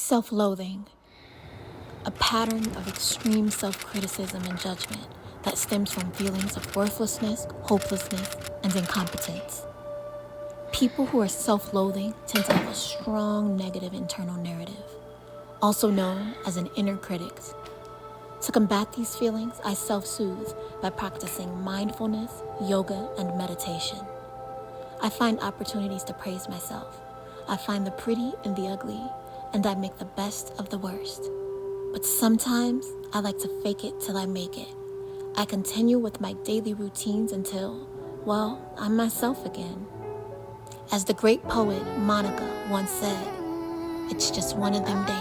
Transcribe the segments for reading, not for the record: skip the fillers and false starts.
Self-loathing, a pattern of extreme self-criticism and judgment that stems from feelings of worthlessness, hopelessness, and incompetence. People who are self-loathing tend to have a strong negative internal narrative, also known as an inner critic. To combat these feelings, I self-soothe by practicing mindfulness, yoga, and meditation. I find opportunities to praise myself. I find the pretty in the ugly, and I make the best of the worst. But sometimes I like to fake it till I make it. I continue with my daily routines until, well, I'm myself again. As the great poet Monica once said, it's just one of them days.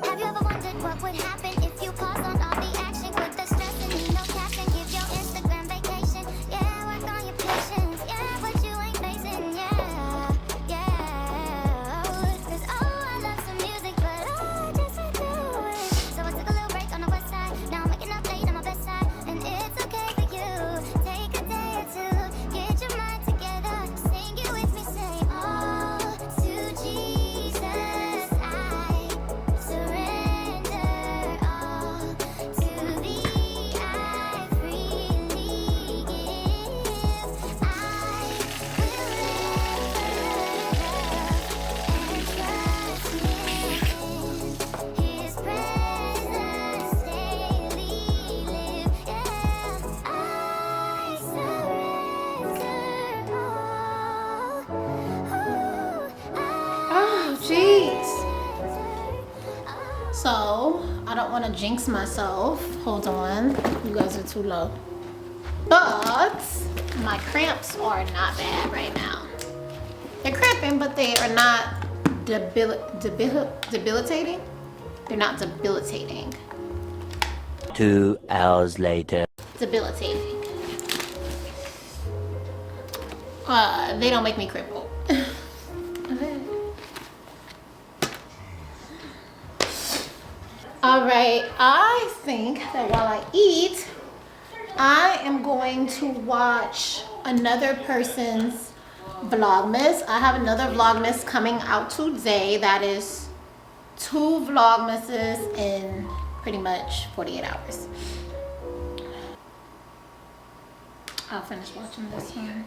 Have you ever wondered what would happen if you pause on all the action? Quit the stress and need no caption. Give your Instagram vacation. Yeah, work on your patience. Yeah, but you ain't facing. Yeah, yeah. Cause I love some music, but I just can't do it. So I took a little break on the west side. Now I'm making up late on my best side. And it's okay for you. Take a day or two. Get your mind together. Sing it with me. Say all to Jesus. I surrender all to thee. I freely give. I will ever love and trust in His presence daily live. Yeah, I surrender all. Oh, jeez. So, I don't want to jinx myself. Hold on. You guys are too low. But my cramps are not bad right now. They're cramping, but they are not debilitating. They're not debilitating. 2 hours later. Debilitating. They don't make me cripple. All right, I think that while I eat, I am going to watch another person's Vlogmas. I have another Vlogmas coming out today. That is 2 Vlogmases in pretty much 48 hours. I'll finish watching this one.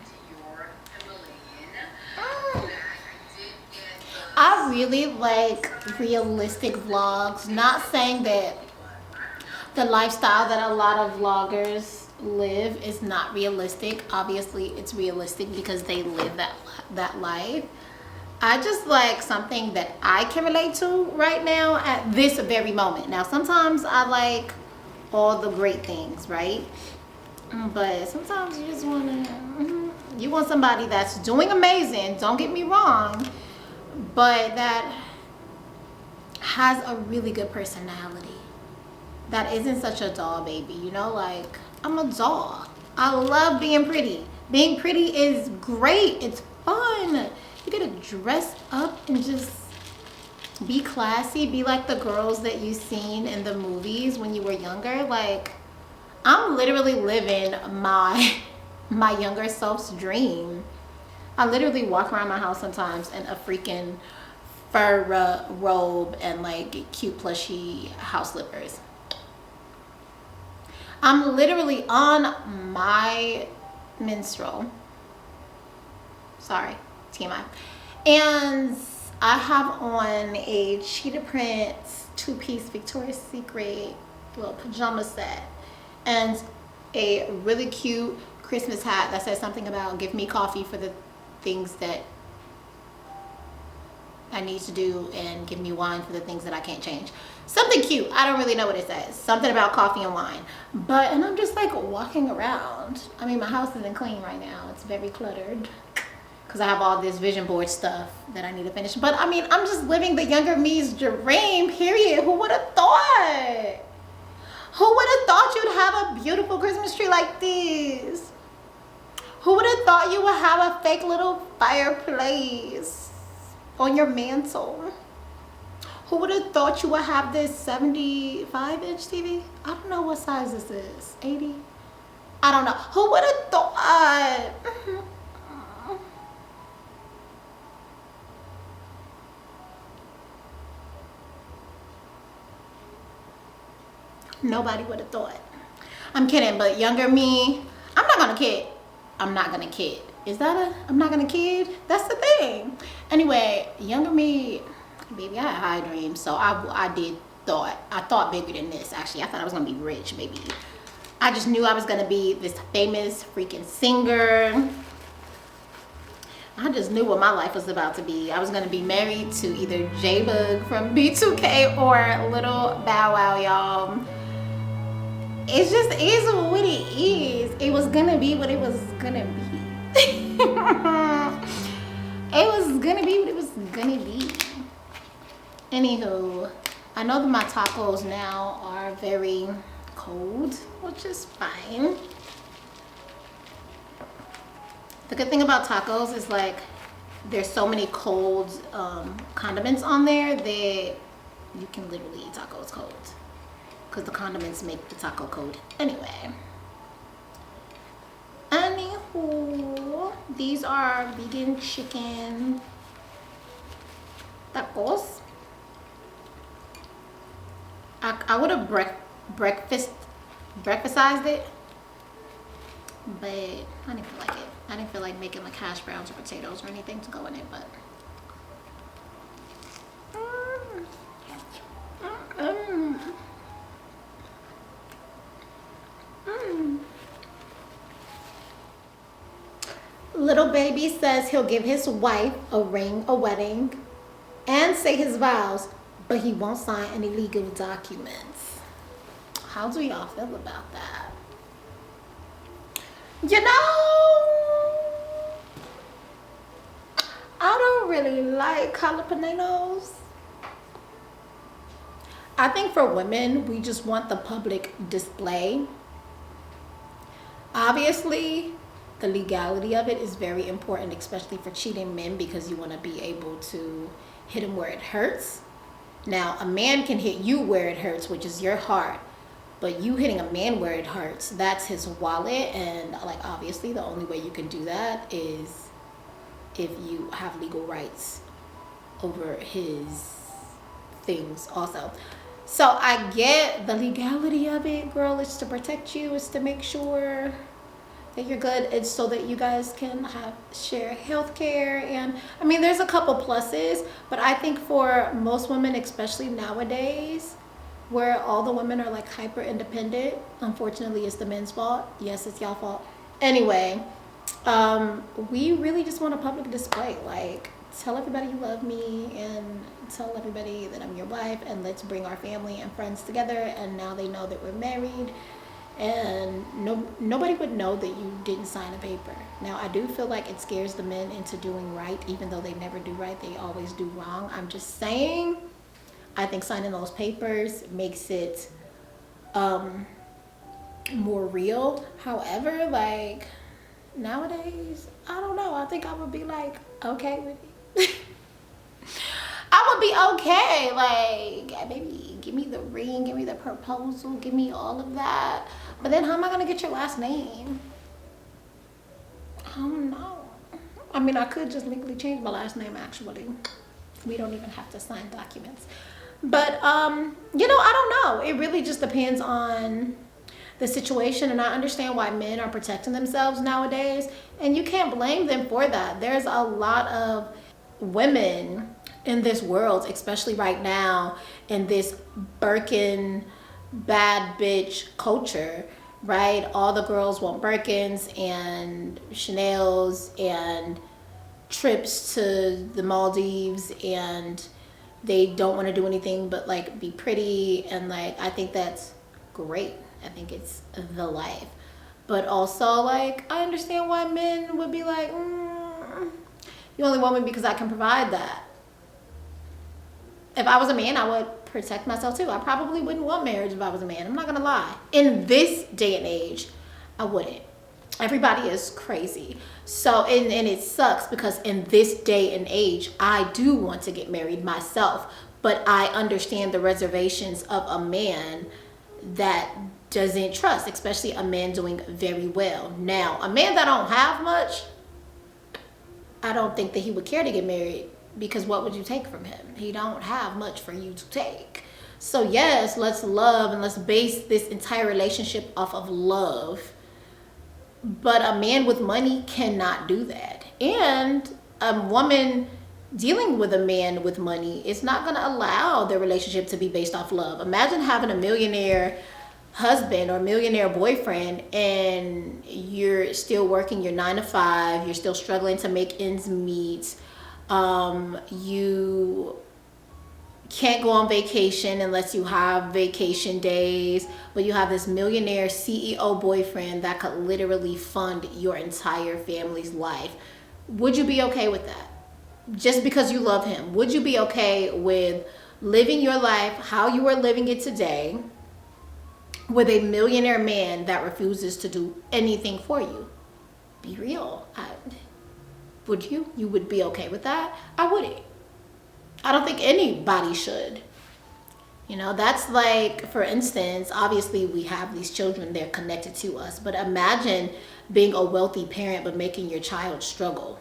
I really like realistic vlogs. Not saying that the lifestyle that a lot of vloggers live is not realistic. Obviously, it's realistic because they live that life. I just like something that I can relate to right now at this very moment. Now, sometimes I like all the great things, right? But sometimes you just you want somebody that's doing amazing, don't get me wrong, but that has a really good personality, that isn't such a doll baby, you know? Like, I'm a doll. I love being pretty. Being pretty is great. It's fun. You get to dress up and just be classy, be like the girls that you seen in the movies when you were younger. Like, I'm literally living my younger self's dream. I literally walk around my house sometimes in a freaking fur robe and like cute plushy house slippers. I'm literally on my menstrual. Sorry, TMI. And I have on a cheetah print 2-piece Victoria's Secret little pajama set and a really cute Christmas hat that says something about give me coffee for the things that I need to do and give me wine for the things that I can't change. Something cute. I don't really know what it says. Something about coffee and wine. And I'm just like walking around. I mean, my house isn't clean right now. It's very cluttered because I have all this vision board stuff that I need to finish. But I mean, I'm just living the younger me's dream, period. Who would have thought? Who would have thought you'd have a beautiful Christmas tree like this? Who would have thought you would have a fake little fireplace on your mantle? Who would have thought you would have this 75-inch TV? I don't know what size this is. 80? I don't know. Who would have thought? Nobody would have thought. I'm kidding, but younger me, I'm not gonna kid. I'm not gonna kid. Is that a, I'm not gonna kid? That's the thing. Anyway, younger me, baby, I had high dreams. So I thought bigger than this, actually. I thought I was gonna be rich, baby. I just knew I was gonna be this famous freaking singer. I just knew what my life was about to be. I was gonna be married to either J-Bug from B2K or Little Bow Wow, y'all. It just is what it is. It was gonna be what it was gonna be. It was gonna be what it was gonna be. Anywho, I know that my tacos now are very cold, which is fine. The good thing about tacos is like there's so many cold condiments on there that you can literally eat tacos cold, because the condiments make the taco cold anyway. Anywho, these are vegan chicken tacos. I would have breakfastized it, but I didn't feel like it. I didn't feel like making like hash browns or potatoes or anything to go in it, but Little baby says he'll give his wife a ring, a wedding, and say his vows, but he won't sign any legal documents. How do y'all feel about that? You know, I don't really like jalapenos. I think for women, we just want the public display. Obviously, the legality of it is very important, especially for cheating men, because you want to be able to hit him where it hurts. Now, a man can hit you where it hurts, which is your heart. But you hitting a man where it hurts, that's his wallet. And like, obviously the only way you can do that is if you have legal rights over his things also. So I get the legality of it, girl. It's to protect you. It's to make sure that you're good. It's so that you guys can share health care. And I mean, there's a couple pluses, but I think for most women, especially nowadays, where all the women are like hyper independent, unfortunately it's the men's fault. Yes, it's y'all fault. Anyway, we really just want a public display. Like, tell everybody you love me and tell everybody that I'm your wife, and let's bring our family and friends together. And now they know that we're married, and nobody would know that you didn't sign a paper. Now, I do feel like it scares the men into doing right, even though they never do right, they always do wrong. I'm just saying, I think signing those papers makes it more real. However, like nowadays, I don't know. I think I would be like okay with it. I would be okay. Like, baby, give me the ring, give me the proposal, give me all of that. But then how am I gonna get your last name? I don't know. I mean, I could just legally change my last name, actually. We don't even have to sign documents. But, you know, I don't know. It really just depends on the situation. And I understand why men are protecting themselves nowadays. And you can't blame them for that. There's a lot of women in this world, especially right now, in this Birkin bad bitch culture, right? All the girls want Birkins and Chanel's and trips to the Maldives, and they don't want to do anything but like be pretty. And like, I think that's great. I think it's the life. But also, like, I understand why men would be like, you only want me because I can provide that. If I was a man, I would protect myself too. I probably wouldn't want marriage if I was a man. I'm not gonna lie. In this day and age, I wouldn't. Everybody is crazy. So, and it sucks because in this day and age, I do want to get married myself, but I understand the reservations of a man that doesn't trust, especially a man doing very well. Now, a man that don't have much, I don't think that he would care to get married, because what would you take from him? He don't have much for you to take. So yes, let's love and let's base this entire relationship off of love. But a man with money cannot do that. And a woman dealing with a man with money is not going to allow their relationship to be based off love. Imagine having a millionaire husband or millionaire boyfriend and you're still working your 9 to 5, you're still struggling to make ends meet, you can't go on vacation unless you have vacation days, but you have this millionaire CEO boyfriend that could literally fund your entire family's life. Would you be okay with that? Just because you love him, would you be okay with living your life how you are living it today with a millionaire man that refuses to do anything for you? Be real. Would you? You would be okay with that? I wouldn't. I don't think anybody should. You know, that's like, for instance, obviously we have these children, they're connected to us, but imagine being a wealthy parent but making your child struggle.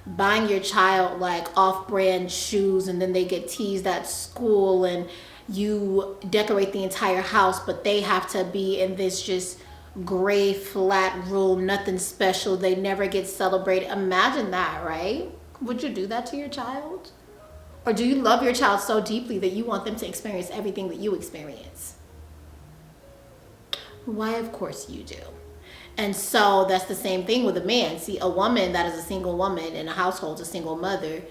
Buying your child like off-brand shoes and then they get teased at school, and you decorate the entire house but they have to be in this just gray flat room, nothing special, they never get celebrated. Imagine that, right? Would you do that to your child? Or do you love your child so deeply that you want them to experience everything that you experience? Why, of course you do. And so that's the same thing with a man. See, a woman that is a single woman in a household, a single mother,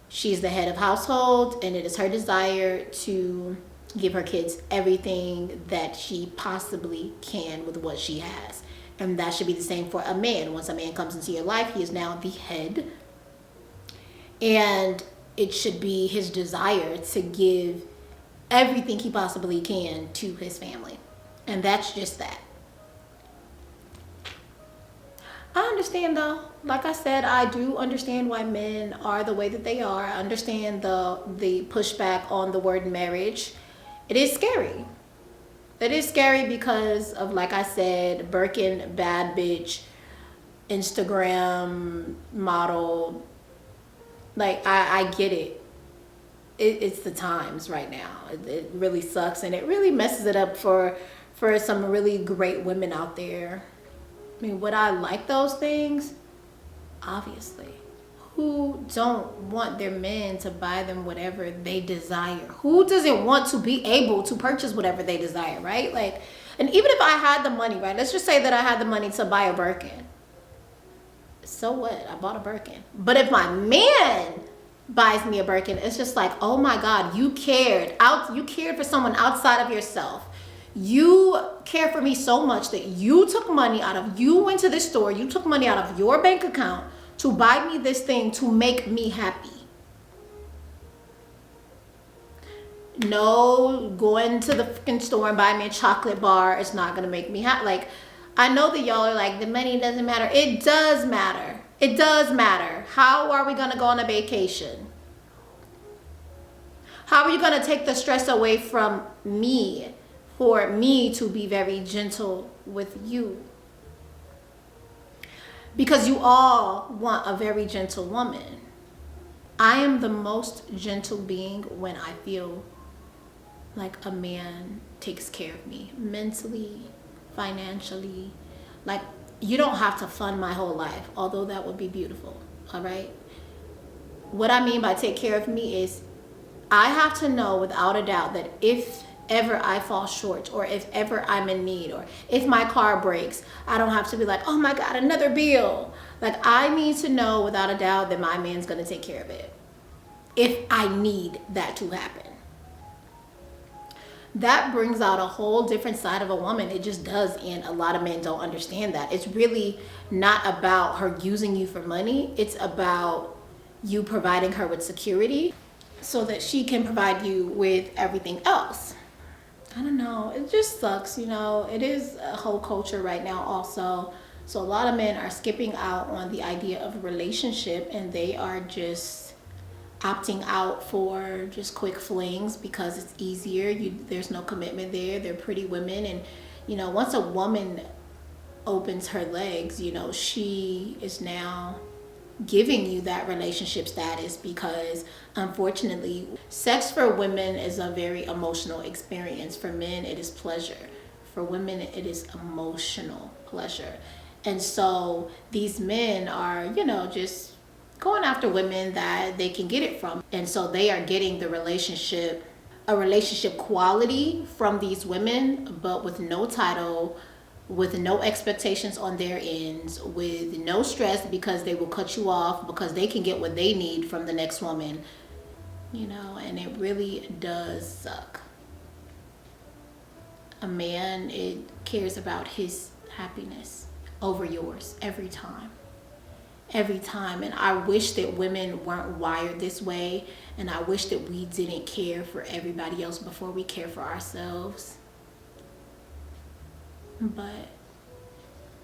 she's the head of household, and it is her desire to give her kids everything that she possibly can with what she has. And that should be the same for a man. Once a man comes into your life, he is now the head. And it should be his desire to give everything he possibly can to his family. And that's just that. I understand though. Like I said, I do understand why men are the way that they are. I understand the pushback on the word marriage. It is scary. It is scary because of, like I said, Birkin, bad bitch, Instagram model. Like, I get it. It's the times right now. It really sucks, and it really messes it up for some really great women out there. I mean, would I like those things? Obviously. Who don't want their men to buy them whatever they desire? Who doesn't want to be able to purchase whatever they desire, right? Like, and even if I had the money, right? Let's just say that I had the money to buy a Birkin. So what? I bought a Birkin. But if my man buys me a Birkin, it's just like, oh my God, you cared. You cared for someone outside of yourself. You care for me so much that you took money out of, you went to this store, you took money out of your bank account to buy me this thing to make me happy. No, going to the freaking store and buy me a chocolate bar is not gonna make me happy. Like, I know that y'all are like, the money doesn't matter. It does matter. It does matter. How are we gonna go on a vacation? How are you gonna take the stress away from me for me to be very gentle with you? Because you all want a very gentle woman. I am the most gentle being when I feel like a man takes care of me mentally, financially. Like, you don't have to fund my whole life, although that would be beautiful. All right. What I mean by take care of me is I have to know without a doubt that if ever I fall short, or if ever I'm in need, or if my car breaks, I don't have to be like, oh my God, another bill. Like, I need to know without a doubt that my man's gonna take care of it if I need that to happen. That brings out a whole different side of a woman. It just does. And a lot of men don't understand that. It's really not about her using you for money. It's about you providing her with security so that she can provide you with everything else. I don't know. It just sucks, you know. It is a whole culture right now also. So a lot of men are skipping out on the idea of a relationship, and they are just opting out for just quick flings because it's easier. There's no commitment there. They're pretty women, and You know, once a woman opens her legs, you know, she is now giving you that relationship status, because unfortunately sex for women is a very emotional experience. For men it is pleasure, for women it is emotional pleasure. And so these men are, you know, just going after women that they can get it from, and so they are getting the relationship, a relationship quality from these women, but with no title, with no expectations on their ends, with no stress, because they will cut you off because they can get what they need from the next woman, you know. And it really does suck. A man, it cares about his happiness over yours every time, every time. And I wish that women weren't wired this way, and I wish that we didn't care for everybody else before we care for ourselves. But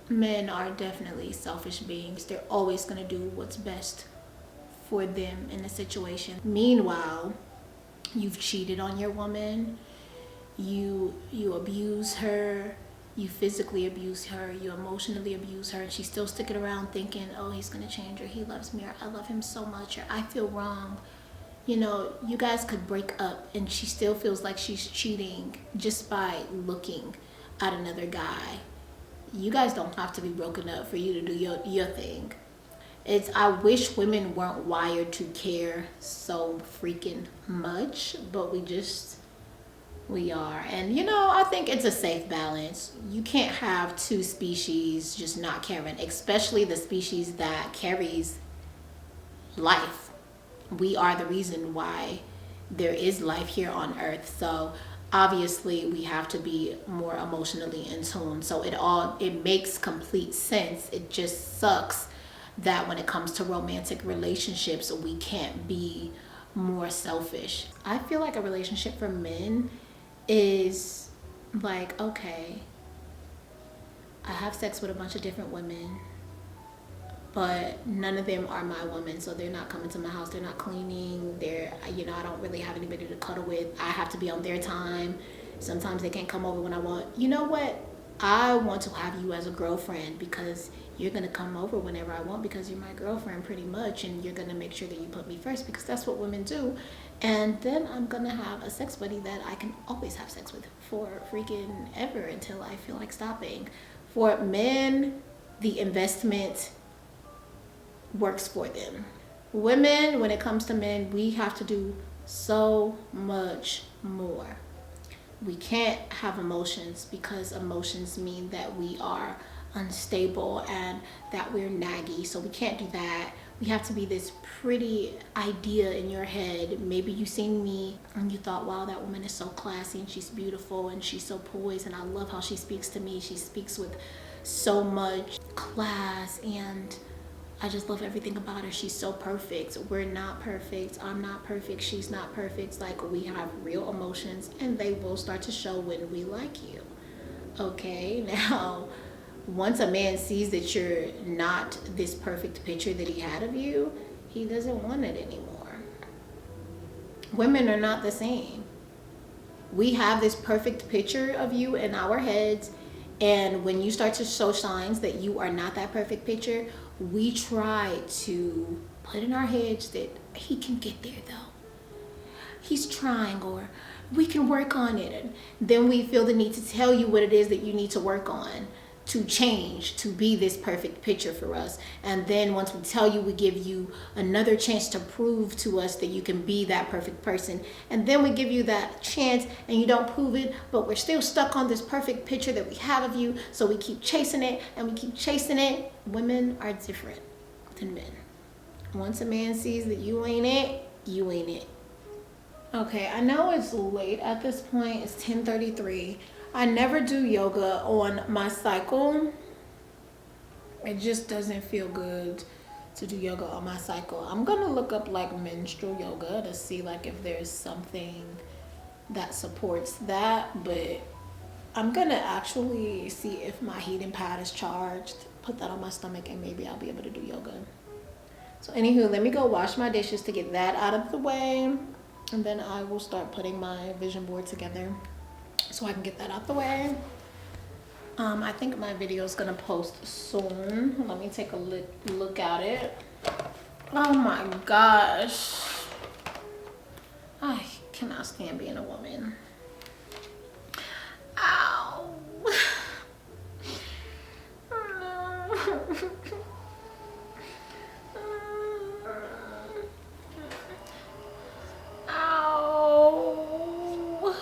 men are definitely selfish beings. They're always going to do what's best for them in a situation. Meanwhile, you've cheated on your woman, you abuse her, you physically abuse her, you emotionally abuse her, and she's still sticking around thinking, oh, he's going to change, or he loves me, or I love him so much, or I feel wrong. You know, you guys could break up and she still feels like she's cheating just by looking at another guy. You guys don't have to be broken up for you to do your thing. I wish women weren't wired to care so freaking much, but we are. And you know, I think it's a safe balance. You can't have two species just not caring, especially the species that carries life. We are the reason why there is life here on Earth. So obviously we have to be more emotionally in tune. So it makes complete sense. It just sucks that when it comes to romantic relationships, we can't be more selfish. I feel like a relationship for men is like, okay, I have sex with a bunch of different women, but none of them are my woman. So they're not coming to my house, they're not cleaning, you know, I don't really have anybody to cuddle with. I have to be on their time. Sometimes they can't come over when I want. You know what? I want to have you as a girlfriend, because you're going to come over whenever I want, because you're my girlfriend pretty much, and you're going to make sure that you put me first, because that's what women do. And then I'm going to have a sex buddy that I can always have sex with for freaking ever until I feel like stopping. For men, the investment works for them. Women, when it comes to men, we have to do so much more. We can't have emotions, because emotions mean that we are unstable and that we're naggy. So we can't do that. We have to be this pretty idea in your head. Maybe you seen me and you thought, wow, that woman is so classy and she's beautiful and she's so poised and I love how she speaks to me. She speaks with so much class and I just love everything about her. She's so perfect. We're not perfect. I'm not perfect. She's not perfect. Like, we have real emotions and they will start to show when we like you. Okay, now, once a man sees that you're not this perfect picture that he had of you, he doesn't want it anymore. Women are not the same. We have this perfect picture of you in our heads, and when you start to show signs that you are not that perfect picture, we try to put in our heads that he can get there though. He's trying, or we can work on it. And then we feel the need to tell you what it is that you need to work on to change, to be this perfect picture for us. And then once we tell you, we give you another chance to prove to us that you can be that perfect person. And then we give you that chance and you don't prove it, but we're still stuck on this perfect picture that we have of you. So we keep chasing it and we keep chasing it. Women are different than men. Once a man sees that you ain't it, you ain't it. Okay, I know it's late at this point. It's 10:33. I never do yoga on my cycle. It just doesn't feel good to do yoga on my cycle. I'm gonna look up like menstrual yoga to see like if there's something that supports that, but I'm gonna actually see if my heating pad is charged, put that on my stomach, and maybe I'll be able to do yoga. So anywho, let me go wash my dishes to get that out of the way, and then I will start putting my vision board together so I can get that out the way. I think my video is gonna post soon. Let me take a look at it. Oh my gosh. I cannot stand being a woman. Ow. Ow.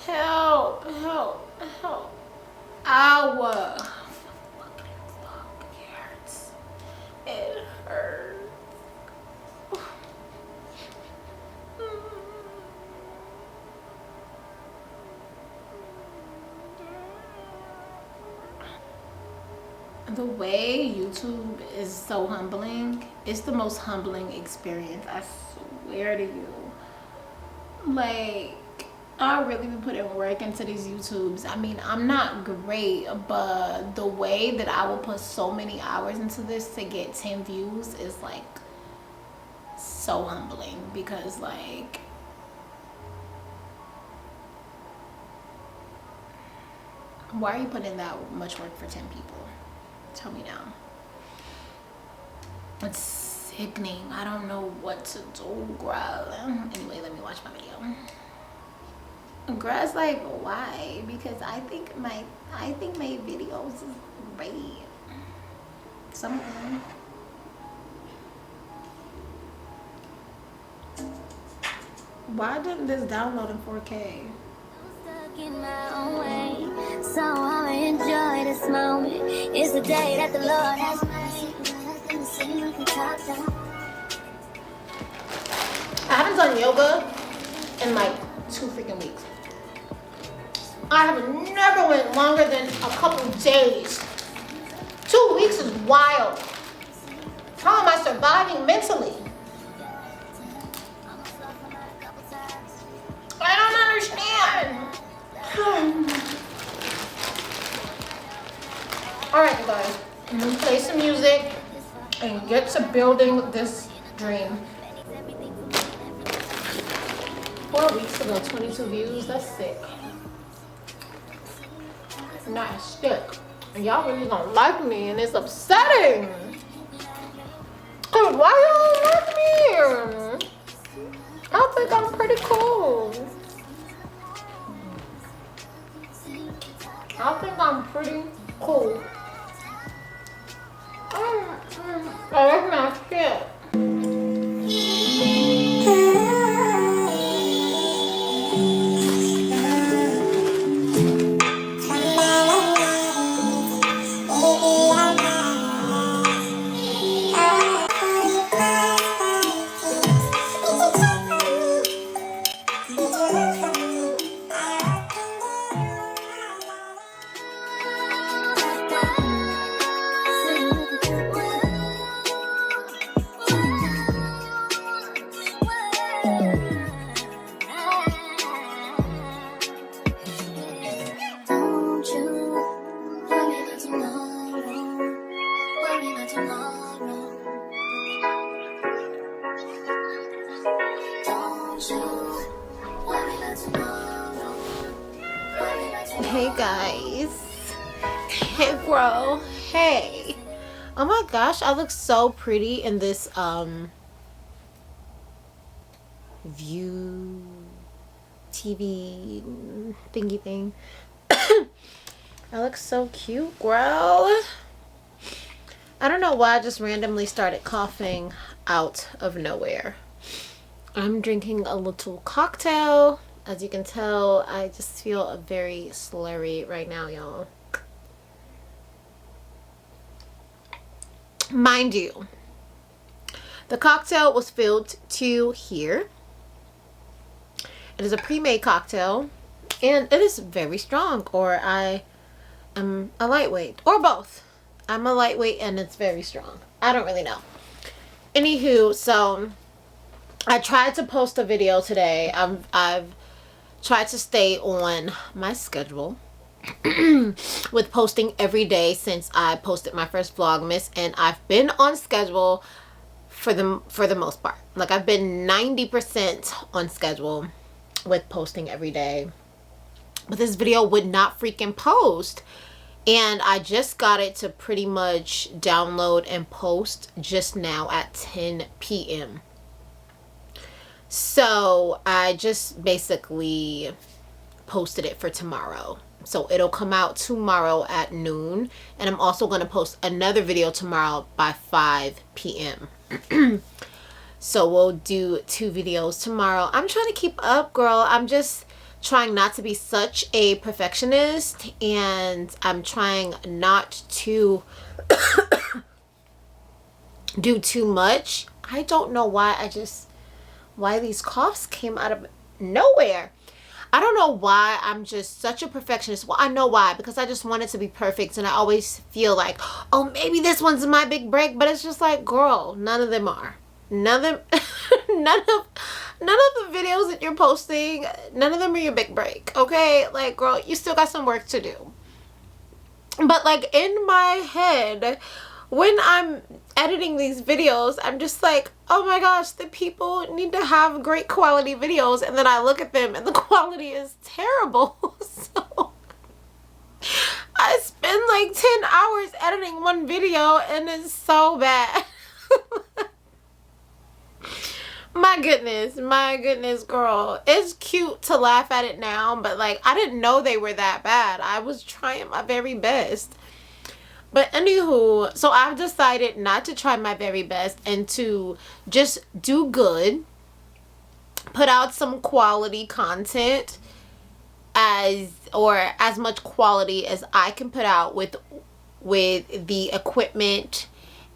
Help, help, help. Ow. Fuck, it hurts. It hurts. The way YouTube is so humbling, it's the most humbling experience, I swear to you. Like, I really been putting work into these YouTubes. I mean, I'm not great, but the way that I will put so many hours into this to get 10 views is like so humbling, because like, why are you putting that much work for 10 people? Tell me now. It's sickening. I don't know what to do, girl. Anyway, let me watch my video. Girl's like, why? Because I think my videos is great. Some of them. Why didn't this download in 4K? In my own way, so I'ma enjoy this moment. It's the day that the Lord has made. I haven't done yoga in like 2 freaking weeks. I have never went longer than a couple days. 2 weeks is wild. How am I surviving mentally? I don't understand. Alright, you guys, I'm gonna play some music and get to building this dream. 4 weeks ago, 22 views, that's sick. Not sick. And y'all really don't like me, and it's upsetting. Cause why y'all don't like me? I think I'm pretty cool. I think I'm pretty cool. Oh, that's not shit. Hey guys. Hey bro. Hey. Oh my gosh, I look so pretty in this view TV thingy thing. I look so cute, girl. I don't know why I just randomly started coughing out of nowhere. I'm drinking a little cocktail. As you can tell, I just feel very slurry right now, y'all. Mind you, the cocktail was filled to here. It is a pre-made cocktail, and it is very strong, or I am a lightweight, or both. I'm a lightweight and it's very strong. I don't really know. Anywho, so I tried to post a video today. I've tried to stay on my schedule with posting every day since I posted my first Vlogmas, and I've been on schedule for the most part. Like, I've been 90% on schedule with posting every day. but this video would not freaking post. And I just got it to pretty much download and post just now at 10 p.m. So I just basically posted it for tomorrow. So it'll come out tomorrow at noon. And I'm also going to post another video tomorrow by 5 p.m. So we'll do 2 videos tomorrow. I'm trying to keep up, girl. I'm just trying not to be such a perfectionist, and I'm trying not to do too much. I don't know why why these coughs came out of nowhere. I don't know why I'm just such a perfectionist. Well, I know why, because I just want it to be perfect, and I always feel like, oh, maybe this one's my big break, but it's just like, girl, none of them are. None of the videos that you're posting, none of them are your big break, okay? Like, girl, you still got some work to do. But like in my head, when I'm editing these videos, I'm just like, oh my gosh, the people need to have great quality videos, and then I look at them and the quality is terrible. So I spend like 10 hours editing one video and it's so bad. My goodness, girl. It's cute to laugh at it now, but like, I didn't know they were that bad. I was trying my very best. But anywho, so I've decided not to try my very best and to just do good, put out some quality content, as much quality as I can put out with the equipment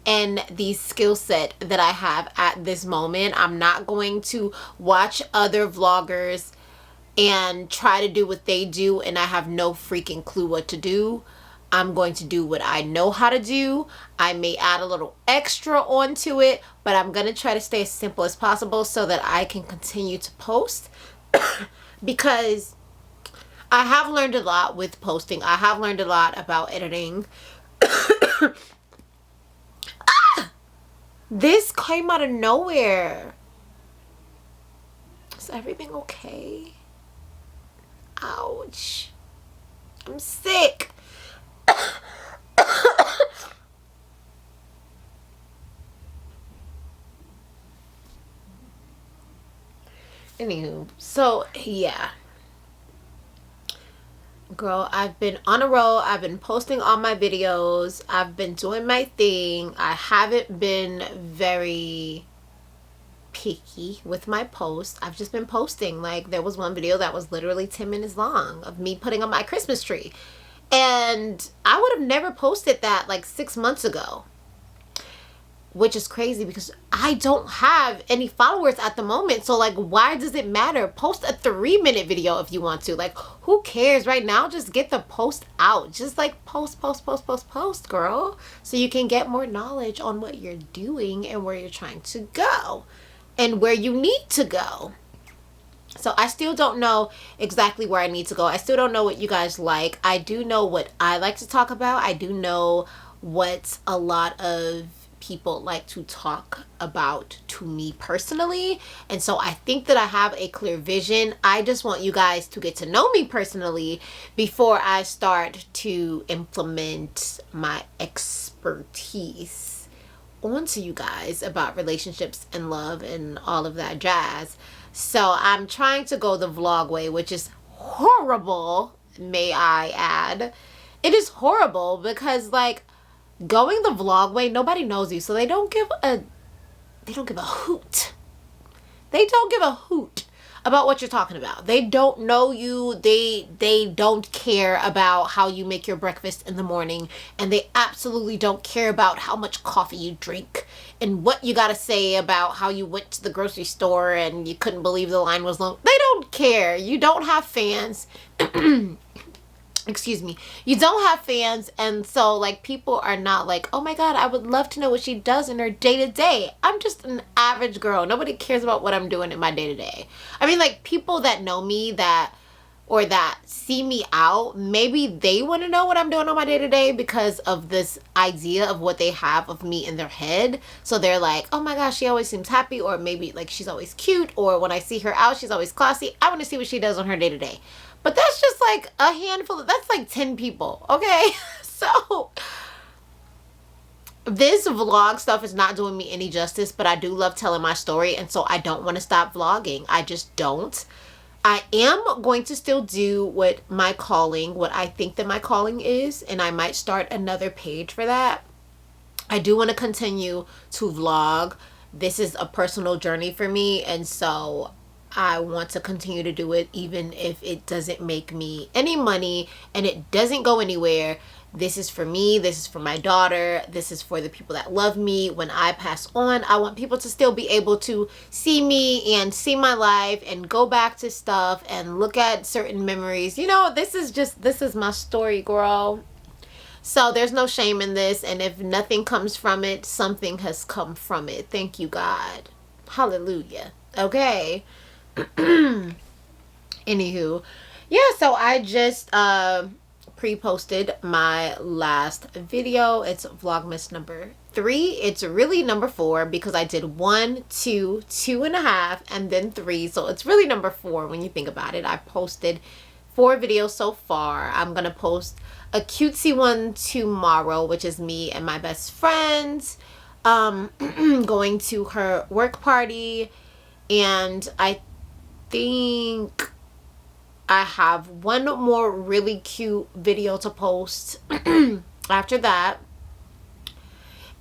and the skill set that I have at this moment. I'm not going to watch other vloggers and try to do what they do and I have no freaking clue what to do. I'm going to do what I know how to do. I may add a little extra onto it, but I'm going to try to stay as simple as possible so that I can continue to post. Because I have learned a lot with posting. I have learned a lot about editing. This came out of nowhere. Is everything okay? Ouch. I'm sick. Anywho, so yeah. Girl, I've been on a roll. I've been posting all my videos. I've been doing my thing. I haven't been very picky with my posts. I've just been posting. Like, there was one video that was literally 10 minutes long of me putting up my Christmas tree. And I would have never posted that like 6 months ago. Which is crazy because I don't have any followers at the moment. So like, why does it matter? Post a 3-minute video if you want to. Like, who cares right now? Just get the post out. Just like post, girl. So you can get more knowledge on what you're doing and where you're trying to go and where you need to go. So I still don't know exactly where I need to go. I still don't know what you guys like. I do know what I like to talk about. I do know what a lot of people like to talk about to me personally, and so I think that I have a clear vision. I just want you guys to get to know me personally before I start to implement my expertise onto you guys about relationships and love and all of that jazz. So I'm trying to go the vlog way, which is horrible, may I add. It is horrible because like, going the vlog way, nobody knows you, so they don't give a hoot. They don't give a hoot about what you're talking about. They don't know you. They don't care about how you make your breakfast in the morning, and they absolutely don't care about how much coffee you drink and what you got to say about how you went to the grocery store and you couldn't believe the line was long. They don't care. You don't have fans. Excuse me, you don't have fans, and so like, people are not like, oh my god, I would love to know what she does in her day-to-day. I'm just an average girl. Nobody cares about what I'm doing in my day-to-day. I mean, like, people that know me, that or that see me out, maybe they want to know what I'm doing on my day-to-day because of this idea of what they have of me in their head. So they're like, oh my gosh, she always seems happy, or maybe like she's always cute, or when I see her out, she's always classy. I want to see what she does on her day-to-day. But that's just like a handful. That's like 10 people, okay? So this vlog stuff is not doing me any justice, but I do love telling my story, and so I don't want to stop vlogging. I just don't. I am going to still do what I think that my calling is, and I might start another page for that. I do want to continue to vlog. This is a personal journey for me, and so I want to continue to do it even if it doesn't make me any money and it doesn't go anywhere. This is for me. This is for my daughter. This is for the people that love me. When I pass on, I want people to still be able to see me and see my life and go back to stuff and look at certain memories. You know, this is my story, girl. So there's no shame in this. And if nothing comes from it, something has come from it. Thank you, God. Hallelujah. Okay. Anywho, yeah, so I just pre-posted my last video. It's Vlogmas number 3. It's really number 4 because I did 1, 2, 2.5, and then 3. So it's really number 4 when you think about it. I posted 4 videos so far. I'm gonna post a cutesy one tomorrow, which is me and my best friend going to her work party, and I think I have one more really cute video to post after that.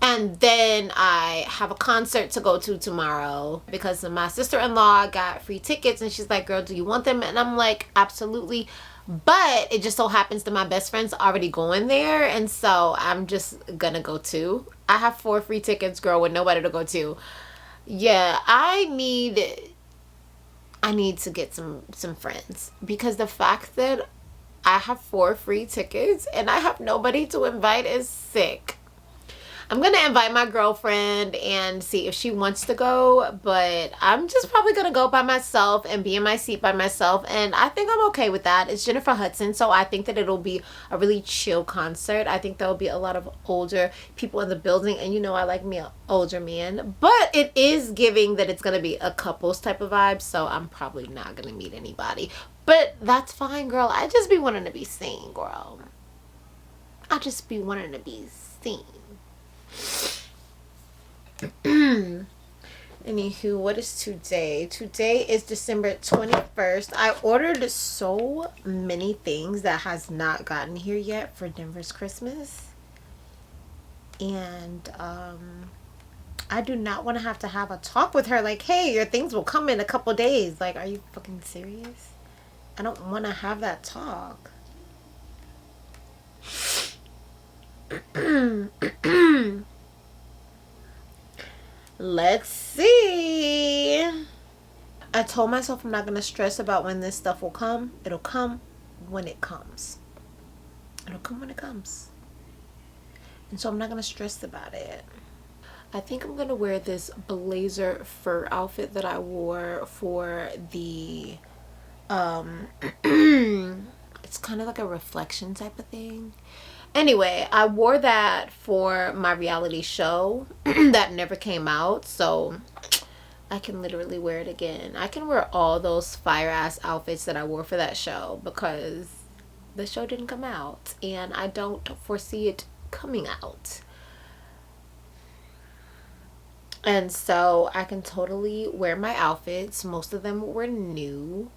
And then I have a concert to go to tomorrow because my sister-in-law got free tickets, and she's like, girl, do you want them? And I'm like, absolutely. But it just so happens that my best friend's already going there, and so I'm just gonna go too. I have 4 free tickets, girl, with nobody to go to. Yeah, I need to get some friends, because the fact that I have 4 free tickets and I have nobody to invite is sick. I'm gonna invite my girlfriend and see if she wants to go, but I'm just probably gonna go by myself and be in my seat by myself, and I think I'm okay with that. It's Jennifer Hudson, so I think that it'll be a really chill concert. I think there'll be a lot of older people in the building, and you know I like me an older man, but it is giving that it's gonna be a couples type of vibe, so I'm probably not gonna meet anybody, but that's fine, girl. I just be wanting to be seen, girl. I just be wanting to be seen. Anywho, what is today? Today is December 21st. I ordered so many things that has not gotten here yet for Denver's Christmas. And I do not want to have a talk with her like, hey, your things will come in a couple days. Like, are you fucking serious? I don't want to have that talk. Let's see. I told myself I'm not going to stress about when this stuff will come. It'll come when it comes. It'll come when it comes. And so I'm not going to stress about it. I think I'm going to wear this blazer fur outfit that I wore for the it's kind of like a reflection type of thing. Anyway, I wore that for my reality show that never came out, so I can literally wear it again. I can wear all those fire ass outfits that I wore for that show because the show didn't come out and I don't foresee it coming out. And so I can totally wear my outfits. Most of them were new.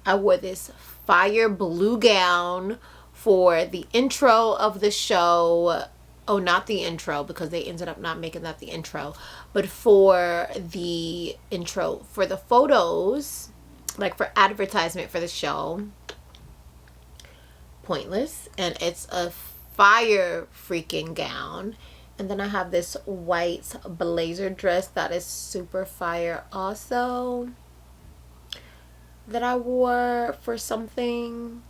I wore this fire blue gown for the intro of the show. Oh, not the intro, because they ended up not making that the intro, but for the intro, for the photos, like for advertisement for the show. Pointless. And it's a fire freaking gown. And then I have this white blazer dress that is super fire also, that I wore for something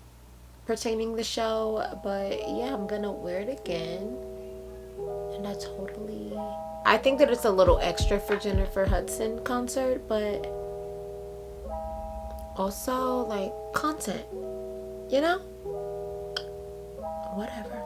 pertaining to the show. But yeah, I'm gonna wear it again. And I think that it's a little extra for Jennifer Hudson concert, but also like content. you know, whatever.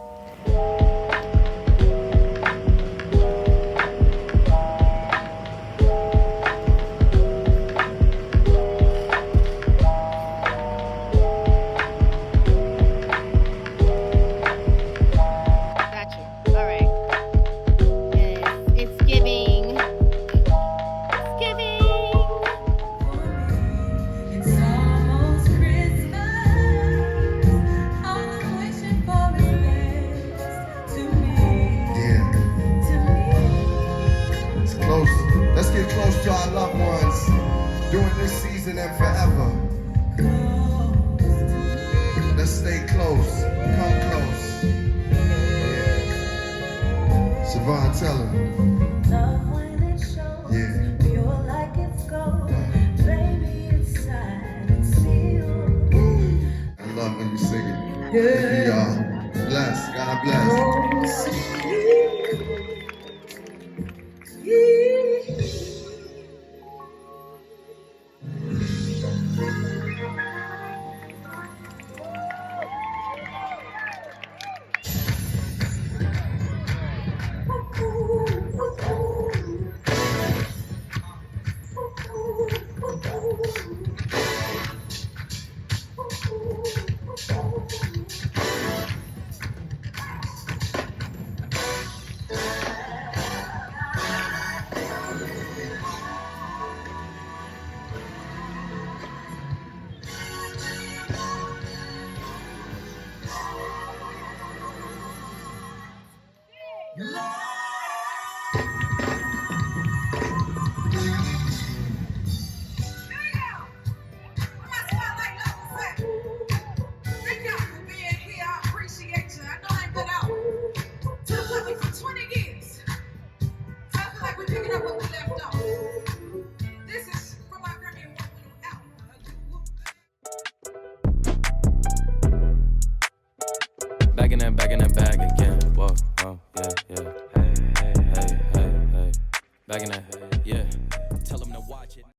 Got you. All right. Yes, it's giving. It's giving. It's almost Christmas. All I'm wishing for is best to me. Yeah, To me. it's close. Let's get close to our loved ones during this season and forever. Let's stay close. Come close. Yeah. Siobhan, tell him. Love when it shows. Yeah. Pure like it's gold. Baby, it's signed and sealed. I love when you sing it. Thank you, y'all. Bless. God bless. Back in that bag again. Whoa, whoa, yeah, yeah. Hey, hey, hey, hey, hey. Back in that, yeah. Tell them to watch it.